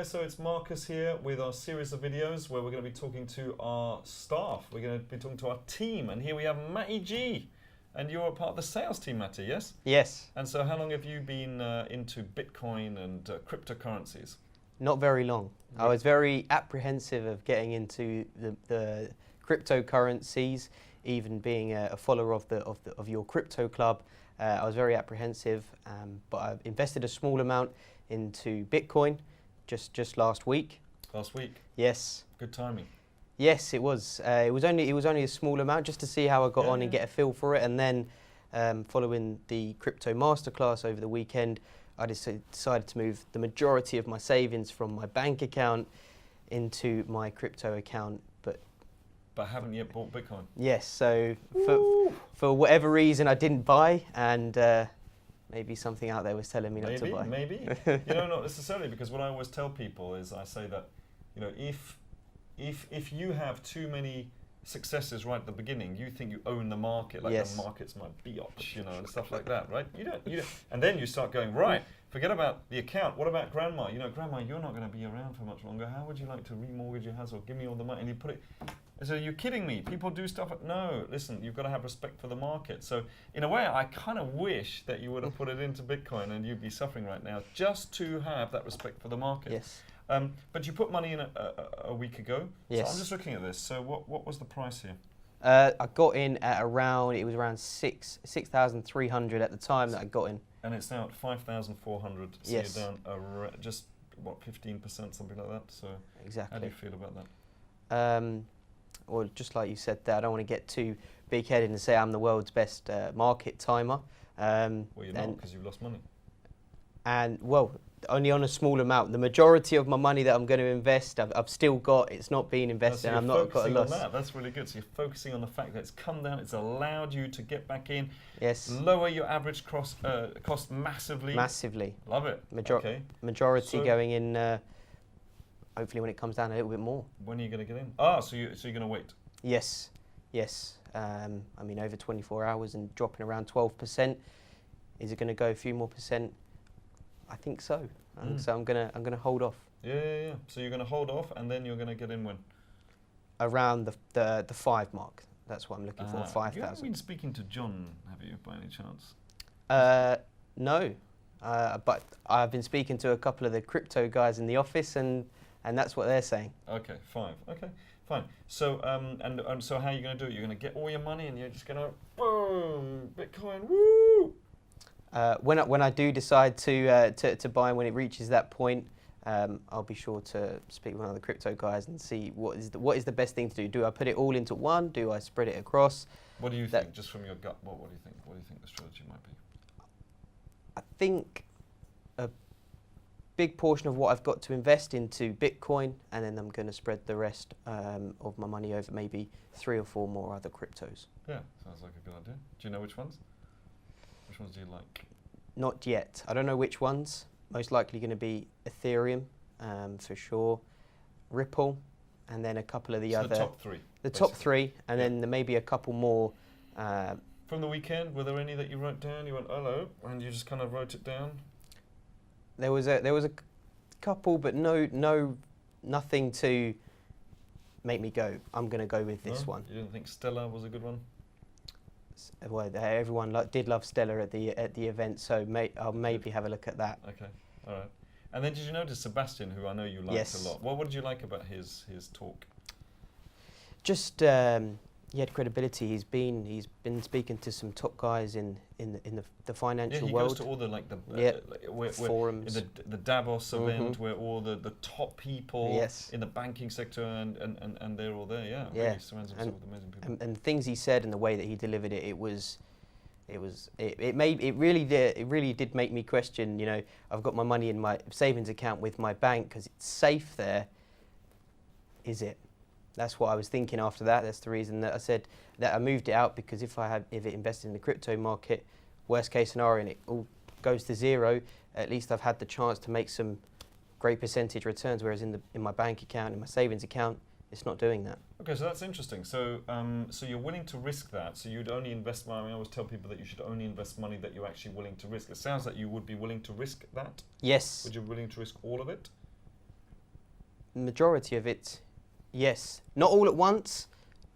guys, so it's Marcus here with our series of videos where we're going to be talking to our staff. We're going to be talking to our team, and here we have Matty G. And you're a part of the sales team, Matty, yes? Yes. And so how long have you been into Bitcoin and cryptocurrencies? Not very long. I was very apprehensive of getting into the cryptocurrencies, even being a follower of your crypto club. I was very apprehensive, but I invested a small amount into Bitcoin just last week. Last week? Yes. Good timing. Yes, it was. It was only a small amount just to see how I got on and get a feel for it, and then following the crypto masterclass over the weekend, I decided to move the majority of my savings from my bank account into my crypto account. But haven't yet bought Bitcoin? Yes, so for whatever reason I didn't buy, and maybe something out there was telling me not to buy. Maybe. You know, not necessarily, because what I always tell people is I say that, you know, if you have too many successes right at the beginning, you think you own the market, like the market's my biatch, you know, and stuff like that, right? You don't. And then you start going, right, forget about the account. What about grandma? You know, grandma, you're not going to be around for much longer. How would you like to remortgage your house or give me all the money? And you put it. So you're kidding me. People do stuff. No, listen, you've got to have respect for the market. So in a way, I kind of wish that you would have put it into Bitcoin and you'd be suffering right now just to have that respect for the market. Yes. But you put money in a week ago. Yes. So I'm just looking at this. So what was the price here? I got in at around 6,300 at the time that I got in. And it's now at 5,400. So yes. You're down just what 15%, something like that. So exactly. How do you feel about that? Well, just like you said there, I don't want to get too big-headed and say I'm the world's best market timer. Well, you're not, because you've lost money. And, well, only on a small amount. The majority of my money that I'm going to invest, I've still got. It's not being invested, and I've not got a loss. On that. That's really good. So you're focusing on the fact that it's come down, it's allowed you to get back in. Yes. Lower your average cost massively. Massively. Love it. Okay. Majority going in. Hopefully, when it comes down a little bit more. When are you going to get in? Ah, so you're going to wait? Yes, yes. I mean, over 24 hours and dropping around 12%. Is it going to go a few more percent? I think so. So I'm gonna hold off. Yeah. So you're going to hold off, and then you're going to get in when? Around the 5 mark. That's what I'm looking for. 5,000. You haven't been speaking to John, have you, by any chance? No, but I've been speaking to a couple of the crypto guys in the office, and that's what they're saying. Okay, fine. So so how are you going to do it? You're going to get all your money and you're just going to boom, Bitcoin, woo! When I do decide to buy, when it reaches that point, I'll be sure to speak with one of the crypto guys and see what is the best thing to do. Do I put it all into one? Do I spread it across? What do you think, just from your gut? What do you think? What do you think the strategy might be? I think a big portion of what I've got to invest into Bitcoin, and then I'm going to spread the rest of my money over maybe 3 or 4 more other cryptos. Yeah, sounds like a good idea. Do you know which ones? Which ones do you like? Not yet. I don't know which ones. Most likely going to be Ethereum, for sure, Ripple, and then a couple of the other. The top 3. The basically. Top 3, and then there may be a couple more. From the weekend, were there any that you wrote down? You went hello, and you just kind of wrote it down. There was a couple, but nothing to make me go, I'm going to go with this one. You didn't think Stellar was a good one? Well, everyone did love Stellar at the event, so I'll maybe have a look at that. Okay, all right. And then did you notice Sebastian, who I know you liked a lot? What did you like about his talk? Just he had credibility. He's been speaking to some top guys in the financial world. He goes to all the forums, the Davos event, where all the top people in the banking sector and they're all there. Yeah, really surrounds himself with amazing people. And the things he said and the way that he delivered it, it really did make me question. You know, I've got my money in my savings account with my bank because it's safe there. Is it? That's what I was thinking after that. That's the reason that I said that I moved it out, because if it invested in the crypto market, worst case scenario, and it all goes to zero, at least I've had the chance to make some great percentage returns, whereas in my bank account, in my savings account, it's not doing that. Okay, so that's interesting. So so you're willing to risk that. So you'd only invest money. I always tell people that you should only invest money that you're actually willing to risk. It sounds like you would be willing to risk that. Yes. Would you be willing to risk all of it? Majority of it, yes. Not all at once.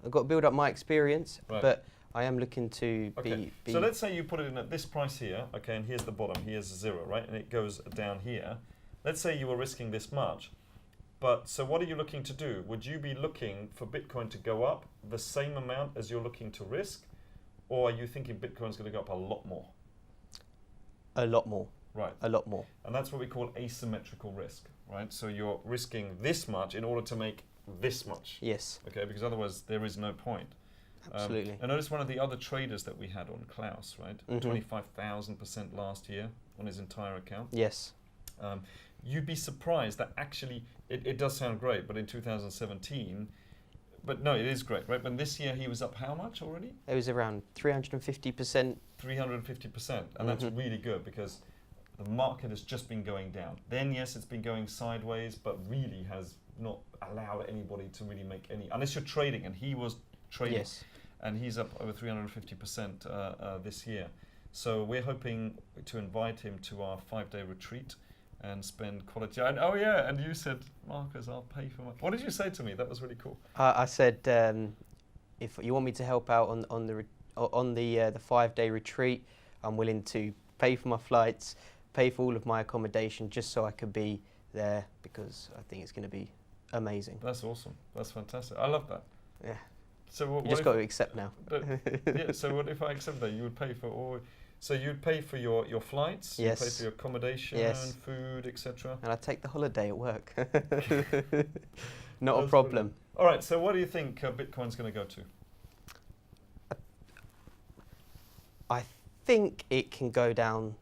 I've got to build up my experience, but I am looking to be... So let's say you put it in at this price here, okay, and here's the bottom, here's 0, right? And it goes down here. Let's say you were risking this much. But so what are you looking to do? Would you be looking for Bitcoin to go up the same amount as you're looking to risk? Or are you thinking Bitcoin's going to go up a lot more? A lot more. Right. A lot more. And that's what we call asymmetrical risk, right? So you're risking this much in order to make this much. Yes. Okay, because otherwise there is no point. Absolutely. I noticed one of the other traders that we had on Klaus, right? 25,000% last year on his entire account. Yes. You'd be surprised that actually, it does sound great, but in 2017, but no, it is great, right? But this year he was up how much already? It was around 350%. 350%, and that's really good because the market has just been going down. Then yes, it's been going sideways, but really has not allowed anybody to really make any, unless you're trading, and he was trading. Yes. And he's up over 350% this year. So we're hoping to invite him to our 5-day retreat and spend quality. And, oh yeah, and you said, Marcus, I'll pay for my. What did you say to me? That was really cool. I said, if you want me to help out on the 5-day retreat, I'm willing to pay for my flights, pay for all of my accommodation, just so I could be there, because I think it's going to be amazing. That's awesome. That's fantastic. I love that. Yeah. So what you just got to accept now. Yeah. So what if I accept that? You would pay for all. So you'd pay for your flights. Yes. You'd pay for your accommodation, food, etc. And I take the holiday at work. Not That's a problem. Brilliant. All right. So what do you think Bitcoin's going to go to? I think it can go down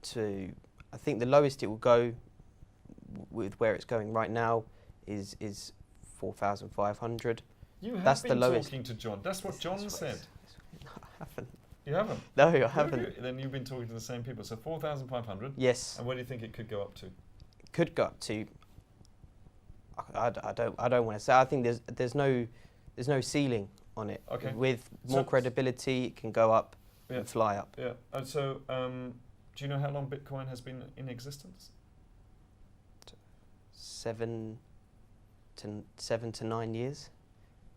to. I think the lowest it will go with where it's going right now is 4,500. You have That's been the lowest. talking to John. That's what John said. No, I haven't. You haven't? No, I haven't. Then you've been talking to the same people. So 4,500. Yes. And where do you think it could go up to? Could go up to. I don't want to say. I think there's no ceiling on it. Okay. With more credibility, it can go up and fly up. Yeah. And so, do you know how long Bitcoin has been in existence? 7 to 9 years.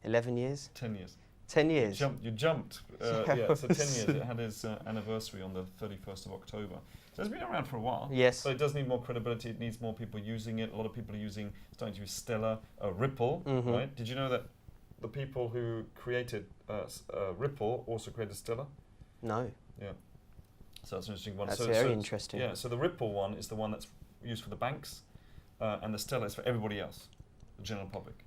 11 years? 10 years. 10 years. You jumped. Yeah, so 10 years. It had its anniversary on the 31st of October. So it's been around for a while. Yes. So it does need more credibility. It needs more people using it. A lot of people are starting to use Stellar, Ripple, right? Did you know that the people who created Ripple also created Stellar? No. Yeah. So that's an interesting one. That's very interesting. Yeah, so the Ripple one is the one that's used for the banks, and the Stellar is for everybody else, the general public.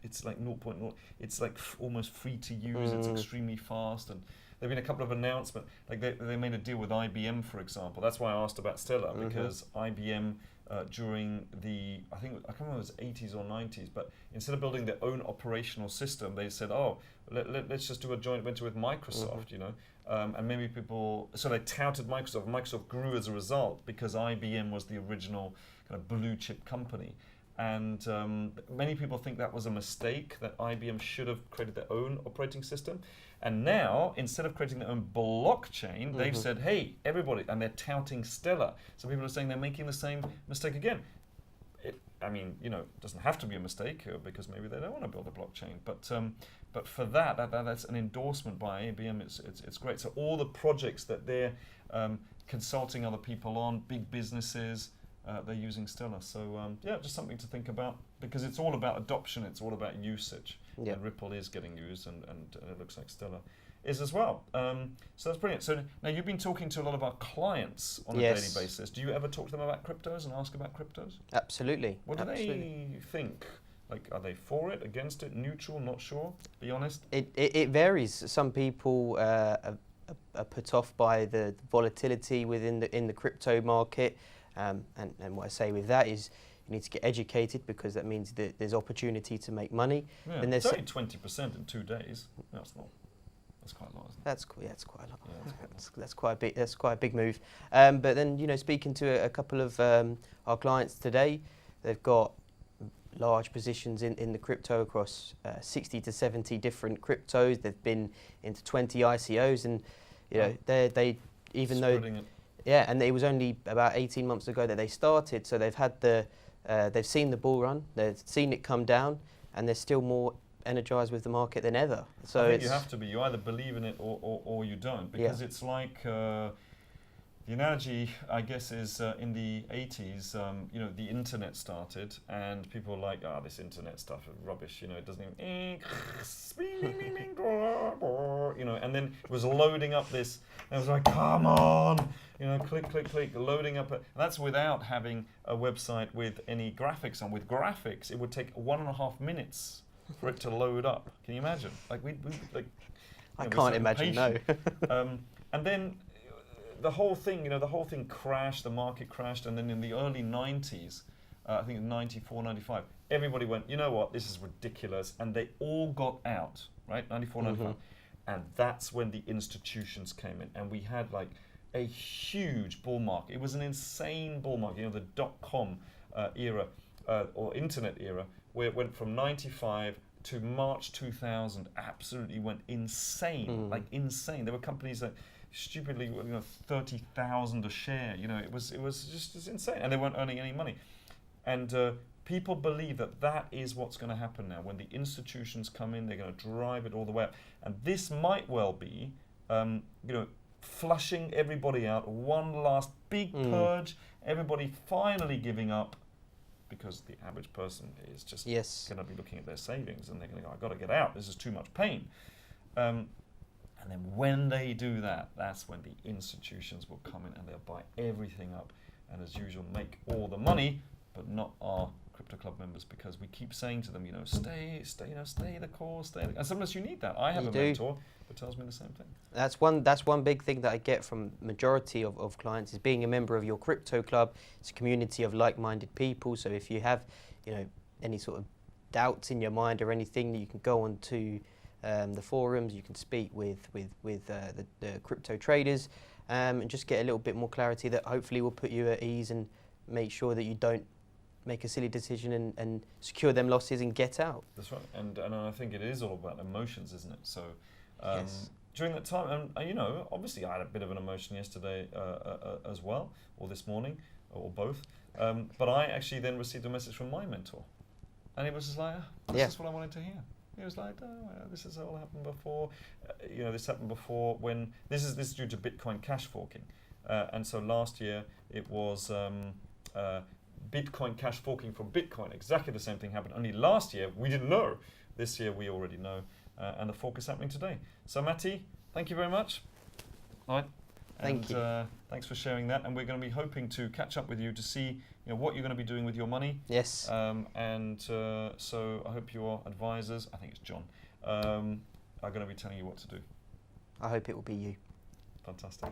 It's like 0.0. It's like almost free to use. It's extremely fast, and there've been a couple of announcements. Like they made a deal with IBM, for example. That's why I asked about Stellar, because IBM during I can't remember if it was 80s or 90s, but instead of building their own operational system, they said, oh, let's just do a joint venture with Microsoft, you know. And maybe so they touted Microsoft. Microsoft grew as a result because IBM was the original kind of blue chip company. And many people think that was a mistake, that IBM should have created their own operating system. And now, instead of creating their own blockchain, they've said, hey, everybody, and they're touting Stellar. So people are saying they're making the same mistake again. It doesn't have to be a mistake because maybe they don't want to build a blockchain. But for that's an endorsement by IBM. It's great. So all the projects that they're consulting other people on, big businesses, they're using Stellar. So just something to think about, because it's all about adoption, it's all about usage. Yep. And Ripple is getting used, and it looks like Stellar is as well. So that's brilliant. So now you've been talking to a lot of our clients on a daily basis. Do you ever talk to them about cryptos and ask about cryptos? Absolutely. What do they think? Like, are they for it, against it, neutral, not sure? Be honest. It varies. Some people are put off by the volatility within the crypto market. And what I say with that is you need to get educated, because that means that there's opportunity to make money. Yeah, and it's only 20% in 2 days. That's quite a lot, isn't it? That's it's quite a lot. Yeah, That's quite a big move. But then speaking to a couple of our clients today, they've got large positions in the crypto across 60 to 70 different cryptos. They've been into 20 ICOs, and they even though. Yeah, and it was only about 18 months ago that they started, so they've had the they've seen the bull run, they've seen it come down, and they're still more energized with the market than ever. So I think you have to be. You either believe in it or you don't, because it's like the analogy, I guess, is in the 80s. You know, the internet started, and people were like, this internet stuff is rubbish. You know, it doesn't even you know, and then it was loading up this, and it was like, come on, you know, click, click, click, loading up. That's without having a website with any graphics on. With graphics, it would take 1.5 minutes for it to load up. Can you imagine? Like we like. I can't imagine. No. And then the whole thing, you know, the whole thing crashed. The market crashed, and then in the early 90s, I think in 94, 95, everybody went, you know what, this is ridiculous, and they all got out, right? 94, 95, and that's when the institutions came in, and we had like a huge bull market. It was an insane bull market. You know, the dot-com era or internet era, where it went from 95 to March 2000, absolutely went insane, like insane. There were companies that stupidly, you know, 30,000 a share. You know, it was just insane, and they weren't earning any money. And people believe that that is what's going to happen now. When the institutions come in, they're going to drive it all the way up. And this might well be, you know, flushing everybody out, one last big purge, everybody finally giving up, because the average person is just going to be looking at their savings, and they're going to go, I've got to get out, this is too much pain. And then when they do that, that's when the institutions will come in and they'll buy everything up, and as usual, make all the money, but not our Crypto Club members, because we keep saying to them, you know, stay, you know, stay the course, stay. And sometimes you need that. I have a mentor that tells me the same thing. That's one big thing that I get from majority of clients is being a member of your Crypto Club. It's a community of like-minded people. So if you have, you know, any sort of doubts in your mind or anything, you can go on to the forums. You can speak with the crypto traders and just get a little bit more clarity that hopefully will put you at ease and make sure that you don't make a silly decision and secure them losses and get out. That's right, and I think it is all about emotions, isn't it? So during that time, and you know, obviously I had a bit of an emotion yesterday as well, or this morning, or both. But I actually then received a message from my mentor, and it was just like, this is what I wanted to hear. He was like, this has all happened before. You know, this happened before when this is due to Bitcoin cash forking, and so last year it was. Bitcoin cash forking from Bitcoin. Exactly the same thing happened. Only last year we didn't know. This year we already know, and the fork is happening today. So Matti, thank you very much. All right. Thank you. Thanks for sharing that. And we're going to be hoping to catch up with you to see, you know, what you're going to be doing with your money. Yes. So I hope your advisors, I think it's John, are going to be telling you what to do. I hope it will be you. Fantastic.